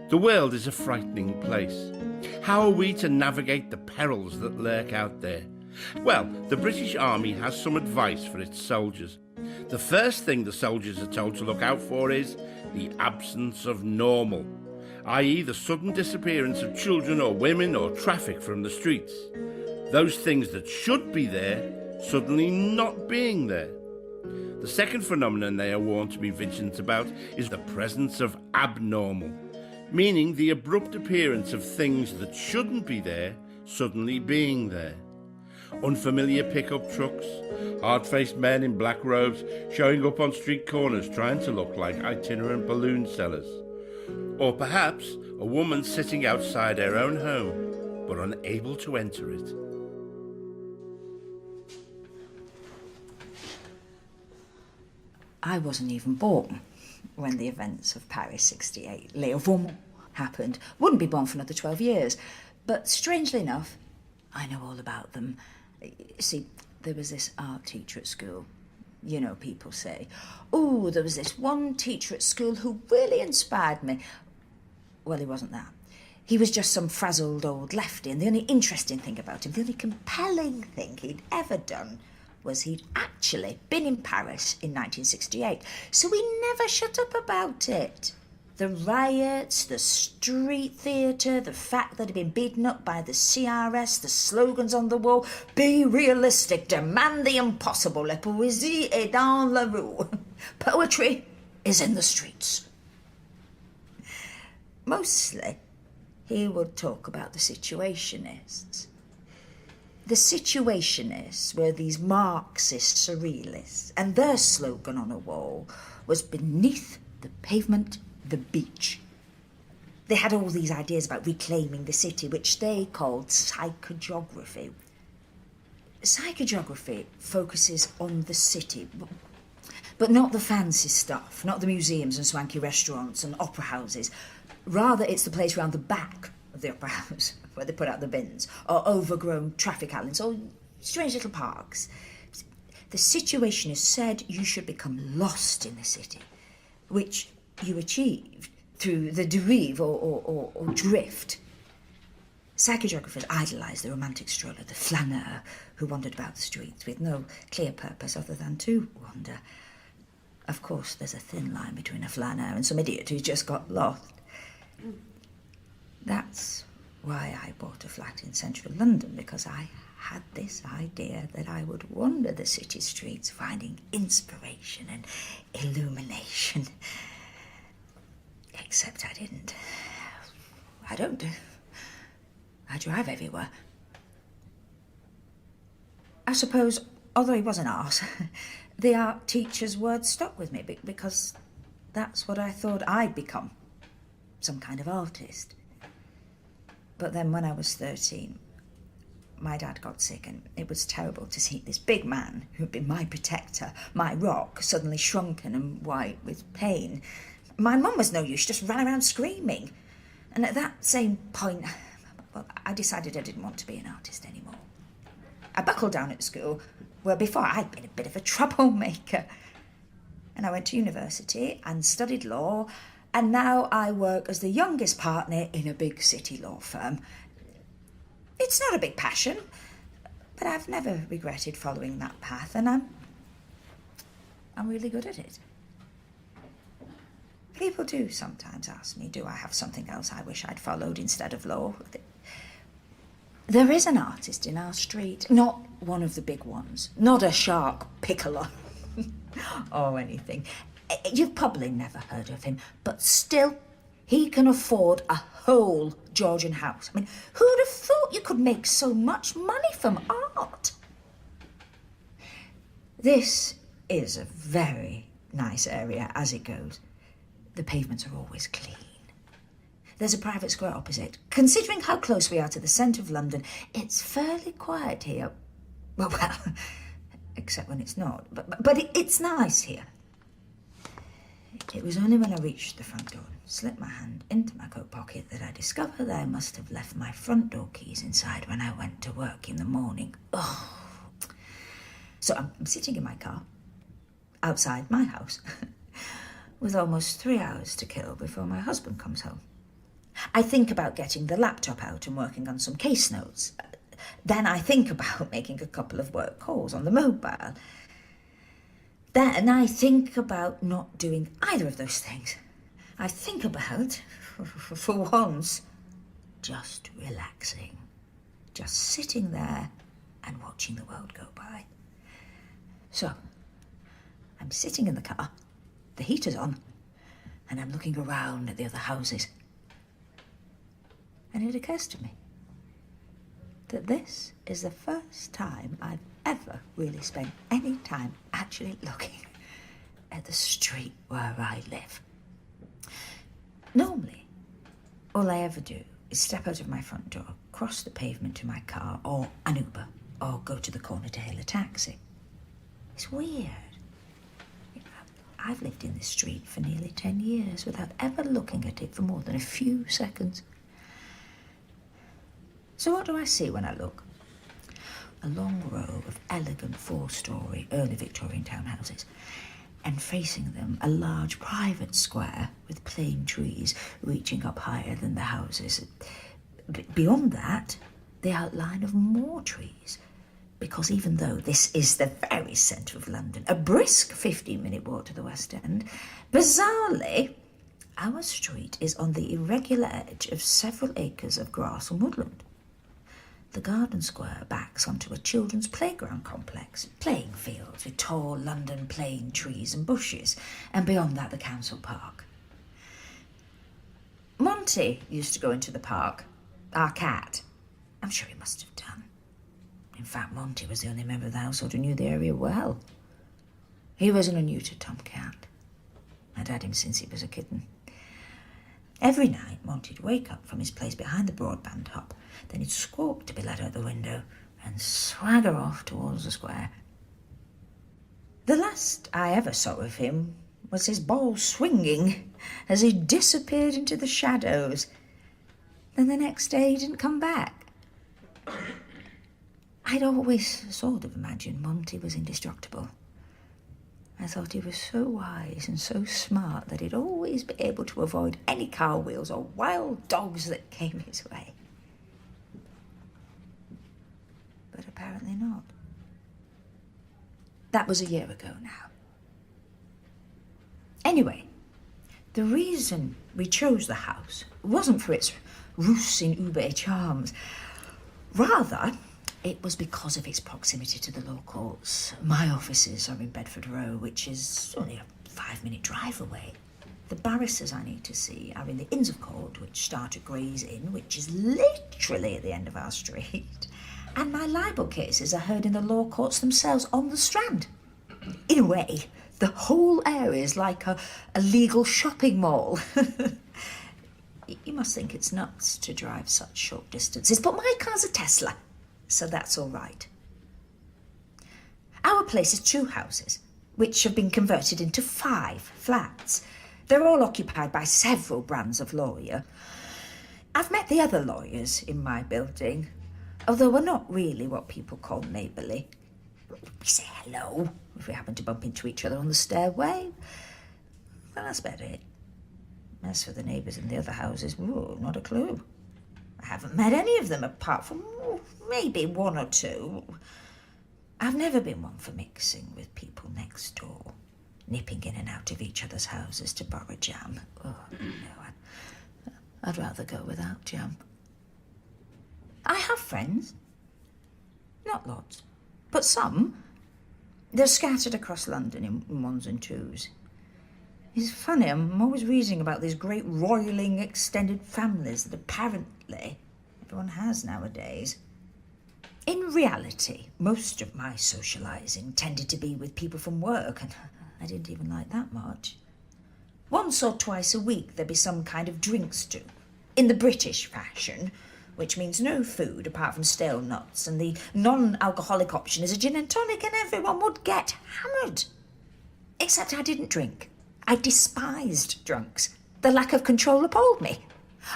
The world is a frightening place. How are we to navigate the perils that lurk out there? Well, the British Army has some advice for its soldiers. The first thing the soldiers are told to look out for is the absence of normal, i.e. the sudden disappearance of children or women or traffic from the streets. Those things that should be there suddenly not being there. The second phenomenon they are warned to be vigilant about is the presence of abnormal, meaning the abrupt appearance of things that shouldn't be there suddenly being there. Unfamiliar pickup trucks, hard-faced men in black robes showing up on street corners trying to look like itinerant balloon sellers. Or perhaps a woman sitting outside her own home but unable to enter it. I wasn't even born when the events of Paris 68, Les Aumônes, happened. Wouldn't be born for another 12 years. But strangely enough, I know all about them. See, there was this art teacher at school. You know, people say, oh, there was this one teacher at school who really inspired me. Well, he wasn't that. He was just some frazzled old lefty, and the only interesting thing about him, the only compelling thing he'd ever done, was he'd actually been in Paris in 1968. So he never shut up about it. The riots, the street theatre, the fact that he'd been beaten up by the CRS, the slogans on the wall, be realistic, demand the impossible, la poésie est dans la rue. Poetry is in the streets. Mostly, he would talk about the Situationists. The Situationists were these Marxist surrealists, and their slogan on a wall was beneath the pavement, the beach. They had all these ideas about reclaiming the city, which they called psychogeography. Psychogeography focuses on the city, but not the fancy stuff, not the museums and swanky restaurants and opera houses. Rather, it's the place round the back of the opera house, where they put out the bins, or overgrown traffic islands, or strange little parks. The Situationists said you should become lost in the city, which you achieved through the dérive or drift. Psychogeographers idolised the romantic stroller, the flaneur, who wandered about the streets with no clear purpose other than to wander. Of course, there's a thin line between a flaneur and some idiot who just got lost. That's why I bought a flat in central London, because I had this idea that I would wander the city streets finding inspiration and illumination. Except I didn't. I don't. I drive everywhere. I suppose, although he was an arse, the art teacher's words stuck with me because that's what I thought I'd become. Some kind of artist. But then when I was 13, my dad got sick, and it was terrible to see this big man who'd been my protector, my rock, suddenly shrunken and white with pain. My mum was no use, she just ran around screaming. And at that same point, well, I decided I didn't want to be an artist anymore. I buckled down at school, where before I'd been a bit of a troublemaker. And I went to university and studied law, and now I work as the youngest partner in a big city law firm. It's not a big passion, but I've never regretted following that path, and I'm really good at it. People do sometimes ask me, do I have something else I wish I'd followed instead of law? There is an artist in our street, not one of the big ones, not a shark piccolo or anything. You've probably never heard of him, but still, he can afford a whole Georgian house. I mean, who'd have thought you could make so much money from art? This is a very nice area as it goes. The pavements are always clean. There's a private square opposite. Considering how close we are to the centre of London, it's fairly quiet here. Well, except when it's not. But it's nice here. It was only when I reached the front door and slipped my hand into my coat pocket that I discovered that I must have left my front door keys inside when I went to work in the morning. Oh. So I'm sitting in my car, outside my house, with almost 3 hours to kill before my husband comes home. I think about getting the laptop out and working on some case notes. Then I think about making a couple of work calls on the mobile. Then I think about not doing either of those things. I think about, for once, just relaxing. Just sitting there and watching the world go by. So, I'm sitting in the car, the heater's on, and I'm looking around at the other houses. And it occurs to me that this is the first time I've ever really spent any time actually looking at the street where I live. Normally, all I ever do is step out of my front door, cross the pavement to my car or an Uber, or go to the corner to hail a taxi. It's weird. I've lived in this street for nearly 10 years without ever looking at it for more than a few seconds. So what do I see when I look? A long row of elegant four-storey early Victorian townhouses, and facing them a large private square with plane trees reaching up higher than the houses. Beyond that, the outline of more trees, because even though this is the very centre of London, a brisk 15-minute walk to the West End, bizarrely, our street is on the irregular edge of several acres of grass and woodland. The garden square backs onto a children's playground complex, playing fields with tall London plane trees and bushes, and beyond that the council park. Monty used to go into the park, our cat. I'm sure he must have done. In fact, Monty was the only member of the household who knew the area well. He wasn't a neuter tomcat. I'd had him since he was a kitten. Every night, Monty'd wake up from his place behind the broadband hop, then he'd squawk to be let out the window and swagger off towards the square. The last I ever saw of him was his ball swinging as he disappeared into the shadows. Then the next day he didn't come back. I'd always sort of imagined Monty was indestructible. I thought he was so wise and so smart that he'd always be able to avoid any car wheels or wild dogs that came his way. But apparently not. That was a year ago now. Anyway, the reason we chose the house wasn't for its rus in ube charms. Rather, it was because of its proximity to the law courts. My offices are in Bedford Row, which is only a 5-minute drive away. The barristers I need to see are in the Inns of Court, which start at Gray's Inn, which is literally at the end of our street. And my libel cases are heard in the law courts themselves on the Strand. In a way, the whole area is like a legal shopping mall. You must think it's nuts to drive such short distances, but my car's a Tesla, so that's all right. Our place is 2 houses, which have been converted into 5 flats. They're all occupied by several brands of lawyer. I've met the other lawyers in my building, although we're not really what people call neighbourly. We say hello if we happen to bump into each other on the stairway. Well, that's about it. As for the neighbours in the other houses, not a clue. I haven't met any of them apart from maybe 1 or 2. I've never been one for mixing with people next door, nipping in and out of each other's houses to borrow jam. Oh, no, I'd rather go without jam. I have friends. Not lots, but some. They're scattered across London in 1s and 2s. It's funny, I'm always reading about these great roiling extended families that apparently everyone has nowadays. In reality, most of my socialising tended to be with people from work, and I didn't even like that much. 1 or 2 a week there'd be some kind of drink stew, in the British fashion, which means no food apart from stale nuts, and the non-alcoholic option is a gin and tonic, and everyone would get hammered. Except I didn't drink. I despised drunks. The lack of control appalled me.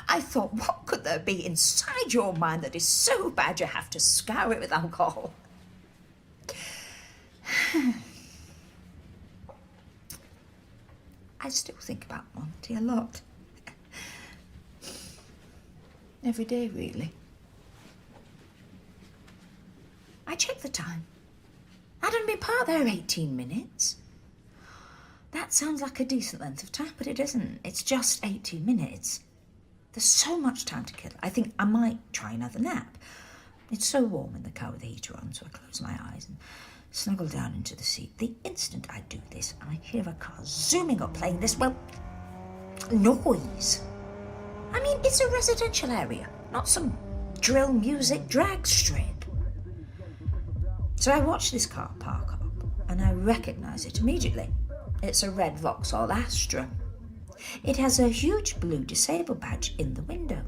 I thought, what could there be inside your mind that is so bad you have to scour it with alcohol? I still think about Monty a lot. Every day, really. I checked the time. I'd only been parked there 18 minutes. That sounds like a decent length of time, but it isn't. It's just 18 minutes. There's so much time to kill. I think I might try another nap. It's so warm in the car with the heater on, so I close my eyes and snuggle down into the seat. The instant I do this, I hear a car zooming up playing this, well, noise. I mean, it's a residential area, not some drill music drag strip. So I watch this car park up, and I recognise it immediately. It's a red Vauxhall Astra. It has a huge blue disabled badge in the window.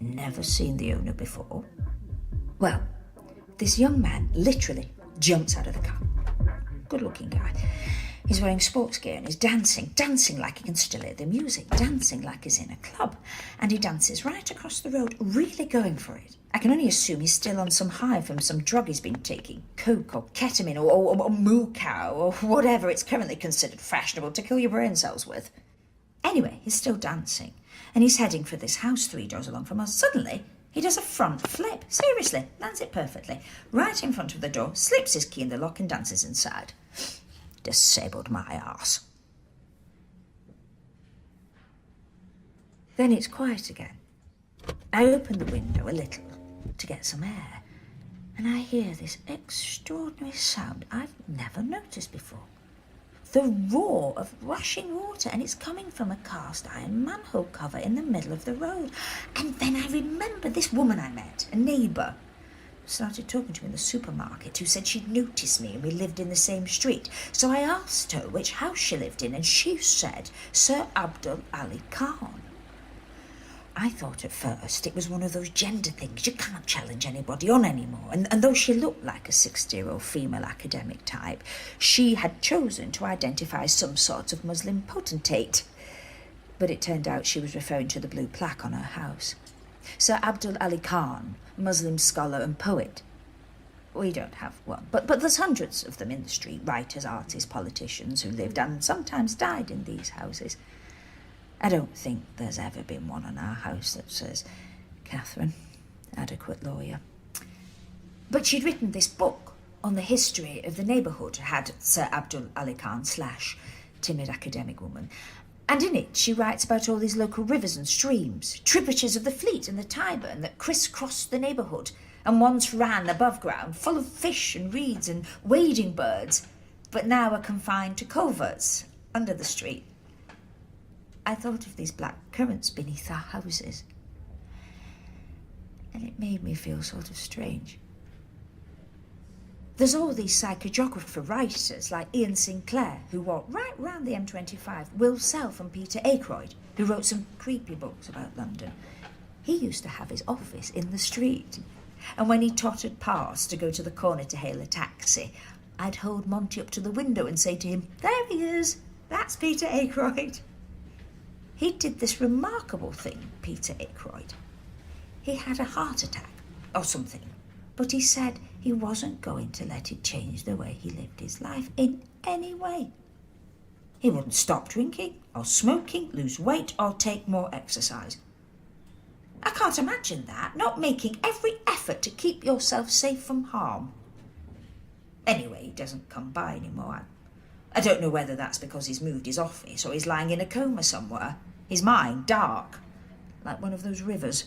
Never seen the owner before. Well, this young man literally jumps out of the car. Good-looking guy. He's wearing sports gear and he's dancing like he can still hear the music, dancing like he's in a club. And he dances right across the road, really going for it. I can only assume he's still on some high from some drug he's been taking, coke or ketamine or moo cow or whatever it's currently considered fashionable to kill your brain cells with. Anyway, he's still dancing, and he's heading for this house 3 doors along from us. Suddenly, he does a front flip. Seriously, lands it perfectly. Right in front of the door, slips his key in the lock and dances inside. Disabled my arse. Then it's quiet again. I open the window a little to get some air, and I hear this extraordinary sound I've never noticed before. The roar of rushing water, and it's coming from a cast iron manhole cover in the middle of the road. And then I remember this woman I met, a neighbour, started talking to me in the supermarket, who said she'd noticed me and we lived in the same street. So I asked her which house she lived in, and she said Sir Abdul Ali Khan. I thought at first it was one of those gender things you can't challenge anybody on anymore, and though she looked like a 60-year-old female academic type, she had chosen to identify as some sort of Muslim potentate. But it turned out she was referring to the blue plaque on her house. Sir Abdul Ali Khan, Muslim scholar and poet. We don't have one, but there's hundreds of them in the street, writers, artists, politicians who lived and sometimes died in these houses. I don't think there's ever been one in our house that says, Catherine, adequate lawyer. But she'd written this book on the history of the neighbourhood, had Sir Abdul Ali Khan / timid academic woman. And in it she writes about all these local rivers and streams, tributaries of the Fleet and the Tyburn that crisscrossed the neighbourhood and once ran above ground, full of fish and reeds and wading birds, but now are confined to coverts under the street. I thought of these black currants beneath our houses, and it made me feel sort of strange. There's all these psychogeographer writers like Ian Sinclair, who walked right round the M25, Will Self and Peter Ackroyd, who wrote some creepy books about London. He used to have his office in the street, and when he tottered past to go to the corner to hail a taxi, I'd hold Monty up to the window and say to him, "There he is, that's Peter Ackroyd." He did this remarkable thing, Peter Ackroyd. He had a heart attack or something, but he said he wasn't going to let it change the way he lived his life in any way. He wouldn't stop drinking or smoking, lose weight or take more exercise. I can't imagine that, not making every effort to keep yourself safe from harm. Anyway, he doesn't come by anymore. I don't know whether that's because he's moved his office or he's lying in a coma somewhere. His mind dark, like one of those rivers.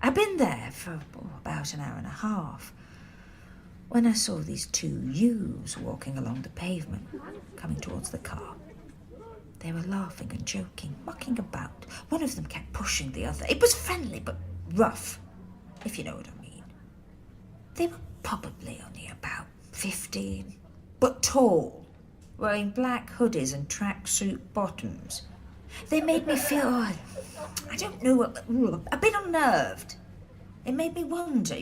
I'd been there for about an hour and a half when I saw these 2 youths walking along the pavement, coming towards the car. They were laughing and joking, mucking about. One of them kept pushing the other. It was friendly but rough, if you know what I mean. They were probably only about 15, but tall, wearing black hoodies and tracksuit bottoms. They made me feel, I don't know, a bit unnerved. It made me wonder,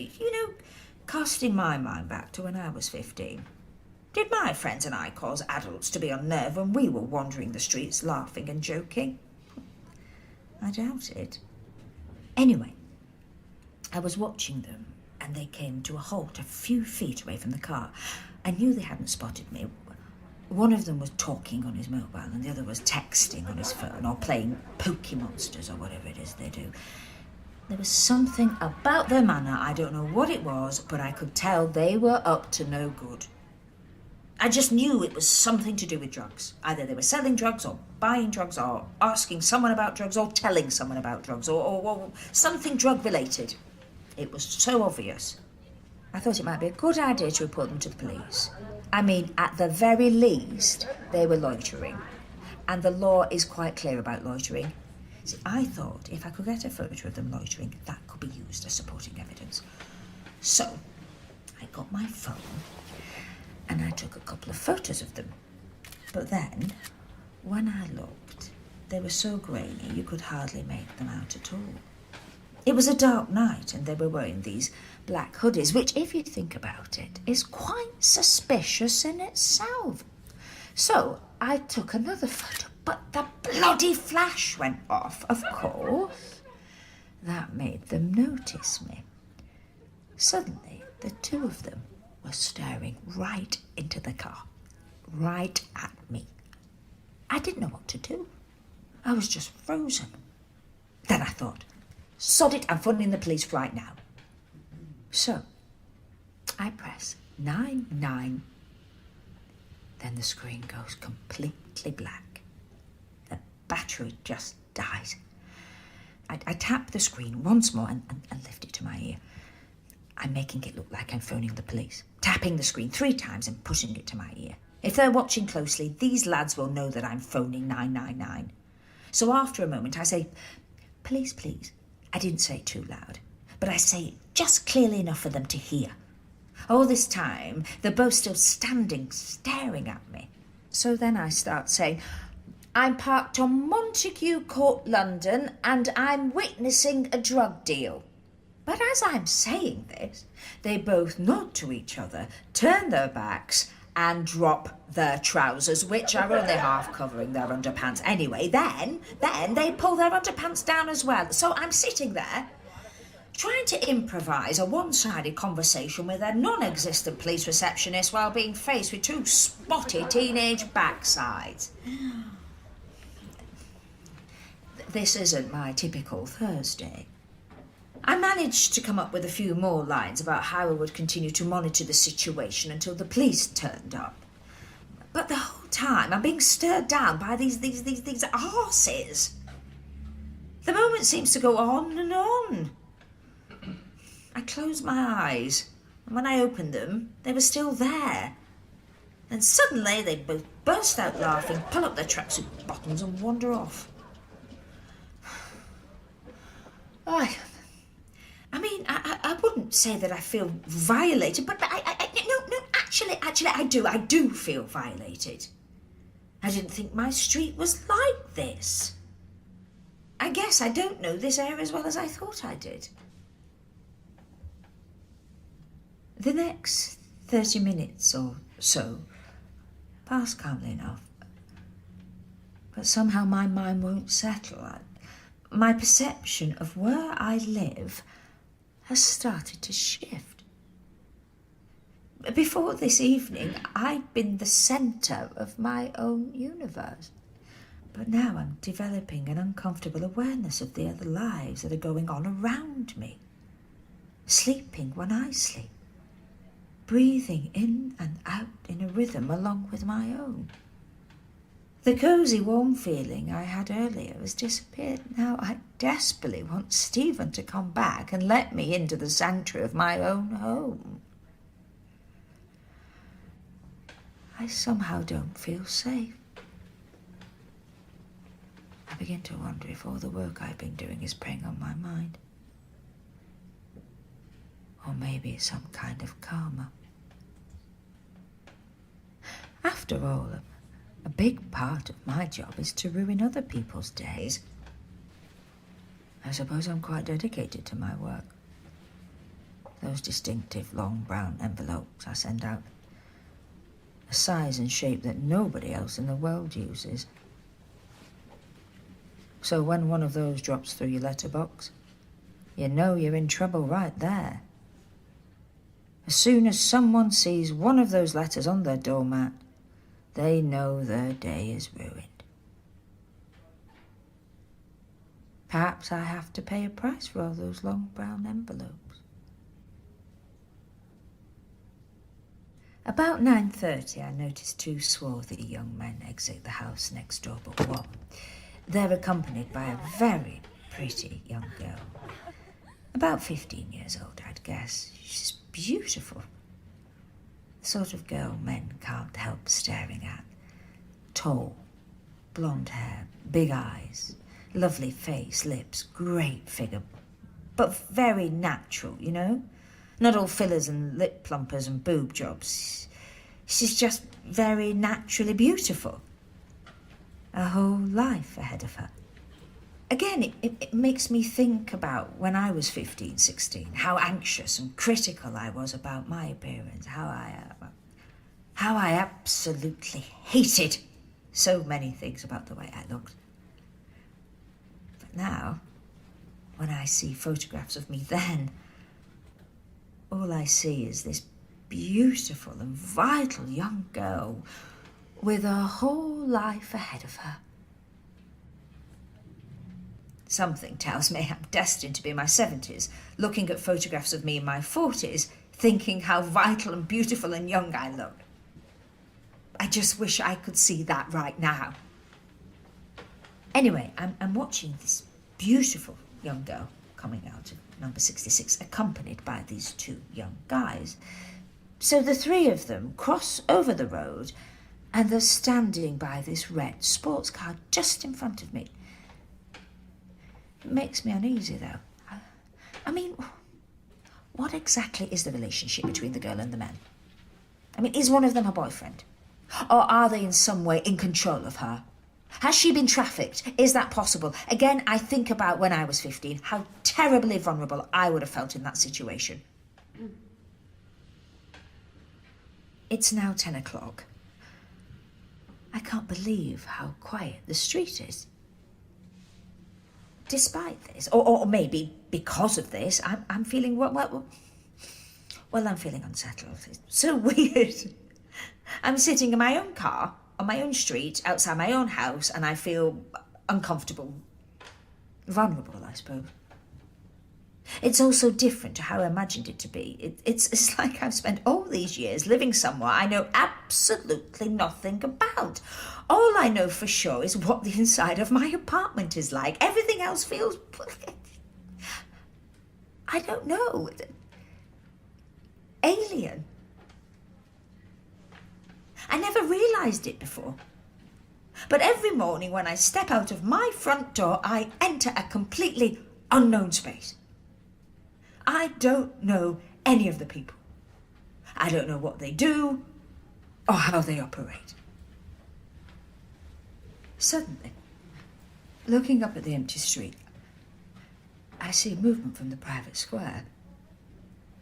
casting my mind back to when I was 15. Did my friends and I cause adults to be unnerved when we were wandering the streets laughing and joking? I doubt it. Anyway, I was watching them and they came to a halt a few feet away from the car. I knew they hadn't spotted me. One of them was talking on his mobile and the other was texting on his phone or playing Pokemonsters or whatever it is they do. There was something about their manner, I don't know what it was, but I could tell they were up to no good. I just knew it was something to do with drugs. Either they were selling drugs or buying drugs or asking someone about drugs or telling someone about drugs or something drug-related. It was so obvious. I thought it might be a good idea to report them to the police. I mean, at the very least, they were loitering. And the law is quite clear about loitering. See, I thought if I could get a photo of them loitering, that could be used as supporting evidence. So, I got my phone and I took a couple of photos of them. But then, when I looked, they were so grainy you could hardly make them out at all. It was a dark night and they were wearing these black hoodies, which, if you think about it, is quite suspicious in itself. So I took another photo, but the bloody flash went off, of course. That made them notice me. Suddenly, the two of them were staring right into the car, right at me. I didn't know what to do. I was just frozen. Then I thought, sod it, I'm phoning the police right now. So, I press 99. Then the screen goes completely black. The battery just dies. I tap the screen once more and lift it to my ear. I'm making it look like I'm phoning the police, tapping the screen 3 times and pushing it to my ear. If they're watching closely, these lads will know that I'm phoning 999. So after a moment, I say, "Police, please." I didn't say it too loud, but I say it just clearly enough for them to hear. All this time, they're both still standing, staring at me. So then I start saying, "I'm parked on Montague Court, London, and I'm witnessing a drug deal." But as I'm saying this, they both nod to each other, turn their backs, and drop their trousers, which are only half covering their underpants anyway. Then they pull their underpants down as well. So I'm sitting there, trying to improvise a one-sided conversation with a non-existent police receptionist while being faced with 2 spotty teenage backsides. This isn't my typical Thursday. I managed to come up with a few more lines about how I would continue to monitor the situation until the police turned up. But the whole time I'm being stirred down by these arses. The moment seems to go on and on. I closed my eyes, and when I opened them, they were still there. And suddenly they both burst out laughing, pull up their tracksuit bottoms and wander off. I wouldn't say that I feel violated, but actually I do feel violated. I didn't think my street was like this. I guess I don't know this area as well as I thought I did. The next 30 minutes or so pass calmly enough, but somehow my mind won't settle. My perception of where I live has started to shift. Before this evening, I'd been the centre of my own universe, but now I'm developing an uncomfortable awareness of the other lives that are going on around me, sleeping when I sleep, breathing in and out in a rhythm along with my own. The cosy, warm feeling I had earlier has disappeared. Now I desperately want Stephen to come back and let me into the sanctuary of my own home. I somehow don't feel safe. I begin to wonder if all the work I've been doing is preying on my mind. Or maybe it's some kind of karma. After all, a big part of my job is to ruin other people's days. I suppose I'm quite dedicated to my work. Those distinctive long brown envelopes I send out, a size and shape that nobody else in the world uses. So when one of those drops through your letterbox, you know you're in trouble right there. As soon as someone sees one of those letters on their doormat, They know their day is ruined. Perhaps I have to pay a price for all those long brown envelopes. About 9:30, I noticed two swarthy young men exit the house next door but one. They're accompanied by a very pretty young girl. About 15 years old, I'd guess. She's beautiful. The sort of girl men can't help staring at. Tall, blonde hair, big eyes, lovely face, lips, great figure, but very natural, you know? Not all fillers and lip plumpers and boob jobs. She's just very naturally beautiful. A whole life ahead of her. Again, it makes me think about when I was 15, 16, how anxious and critical I was about my appearance, how I absolutely hated so many things about the way I looked. But now, when I see photographs of me then, all I see is this beautiful and vital young girl with a whole life ahead of her. Something tells me I'm destined to be in my 70s, looking at photographs of me in my 40s, thinking how vital and beautiful and young I look. I just wish I could see that right now. Anyway, I'm watching this beautiful young girl coming out of number 66, accompanied by these two young guys. So the three of them cross over the road and they're standing by this red sports car just in front of me. It makes me uneasy, though. I mean, what exactly is the relationship between the girl and the man? I mean, is one of them her boyfriend? Or are they in some way in control of her? Has she been trafficked? Is that possible? Again, I think about when I was 15, how terribly vulnerable I would have felt in that situation. It's now 10 o'clock. I can't believe how quiet the street is. Despite this, or maybe because of this, I'm feeling, well, I'm feeling unsettled. It's so weird. I'm sitting in my own car, on my own street, outside my own house, and I feel uncomfortable, vulnerable, I suppose. It's also different to how I imagined it to be. It's like I've spent all these years living somewhere I know absolutely nothing about. All I know for sure is what the inside of my apartment is like. Everything else feels... I don't know. Alien. I never realised it before. But every morning when I step out of my front door, I enter a completely unknown space. I don't know any of the people. I don't know what they do or how they operate. Suddenly, looking up at the empty street, I see movement from the private square.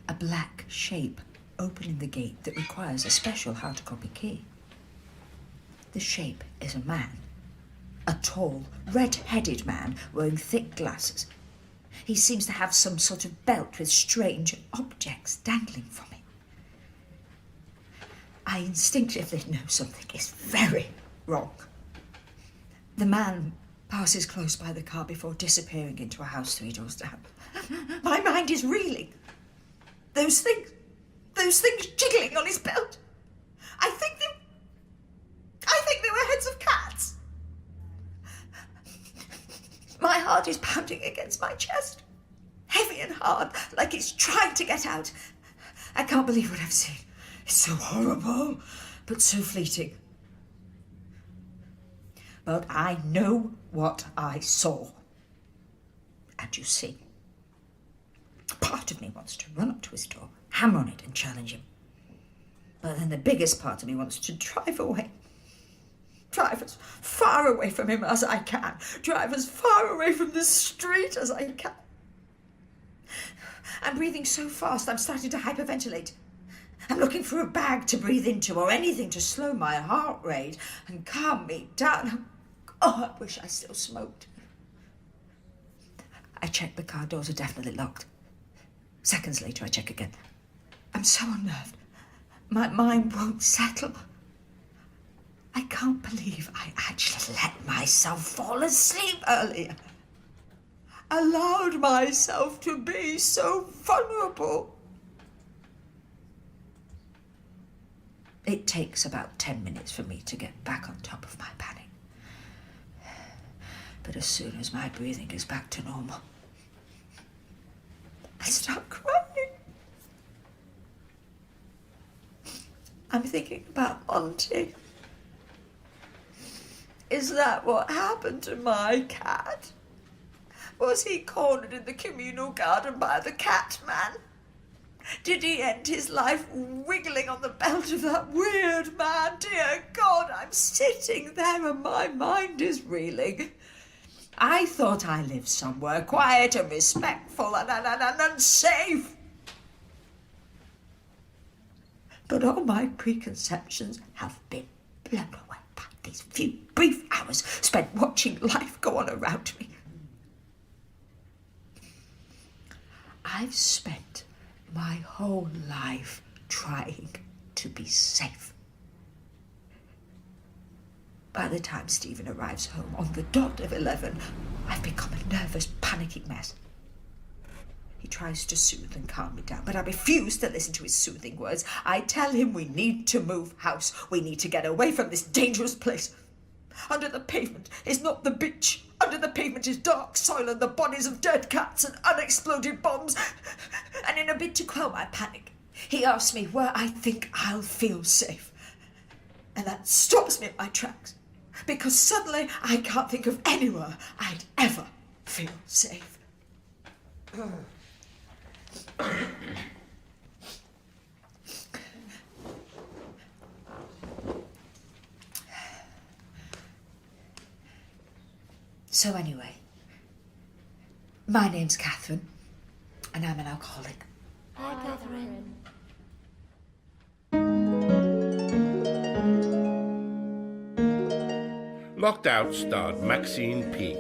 A black shape opening the gate that requires a special hard-to-copy key. The shape is a man. A tall, red-headed man wearing thick glasses. He seems to have some sort of belt with strange objects dangling from it. I instinctively know something is very wrong. The man passes close by the car before disappearing into a house 3 doors down. My mind is reeling. Those things jiggling on his belt. I think they were heads of cats. My heart is pounding against my chest, heavy and hard, like it's trying to get out. I can't believe what I've seen. It's so horrible, but so fleeting. But I know what I saw. And you see, part of me wants to run up to his door, hammer on it and challenge him. But then the biggest part of me wants to drive away. Drive as far away from him as I can. Drive as far away from the street as I can. I'm breathing so fast, I'm starting to hyperventilate. I'm looking for a bag to breathe into or anything to slow my heart rate and calm me down. Oh, I wish I still smoked. I check the car doors are definitely locked. Seconds later, I check again. I'm so unnerved. My mind won't settle. I can't believe I actually let myself fall asleep earlier. Allowed myself to be so vulnerable. It takes about 10 minutes for me to get back on top of my panic. But as soon as my breathing is back to normal, I start crying. I'm thinking about Monty. Is that what happened to my cat? Was he cornered in the communal garden by the cat man? Did he end his life wiggling on the belt of that weird man? Dear God, I'm sitting there and my mind is reeling. I thought I lived somewhere quiet and respectful and safe. But all my preconceptions have been blown away by these few brief hours spent watching life go on around me. I've spent my whole life trying to be safe. By the time Stephen arrives home on the dot of 11, I've become a nervous, panicking mess. He tries to soothe and calm me down, but I refuse to listen to his soothing words. I tell him we need to move house. We need to get away from this dangerous place. Under the pavement is not the beach. Under the pavement is dark soil and the bodies of dead cats and unexploded bombs. And in a bid to quell my panic, he asks me where I think I'll feel safe. And that stops me in my tracks, because suddenly I can't think of anywhere I'd ever feel safe. So anyway, my name's Catherine, and I'm an alcoholic. Hi, Catherine. Locked Out starred Maxine Peake.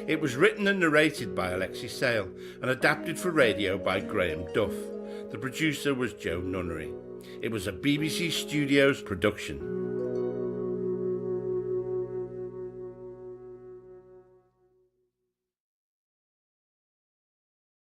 It was written and narrated by Alexei Sayle and adapted for radio by Graham Duff. The producer was Joe Nunnery. It was a BBC Studios production.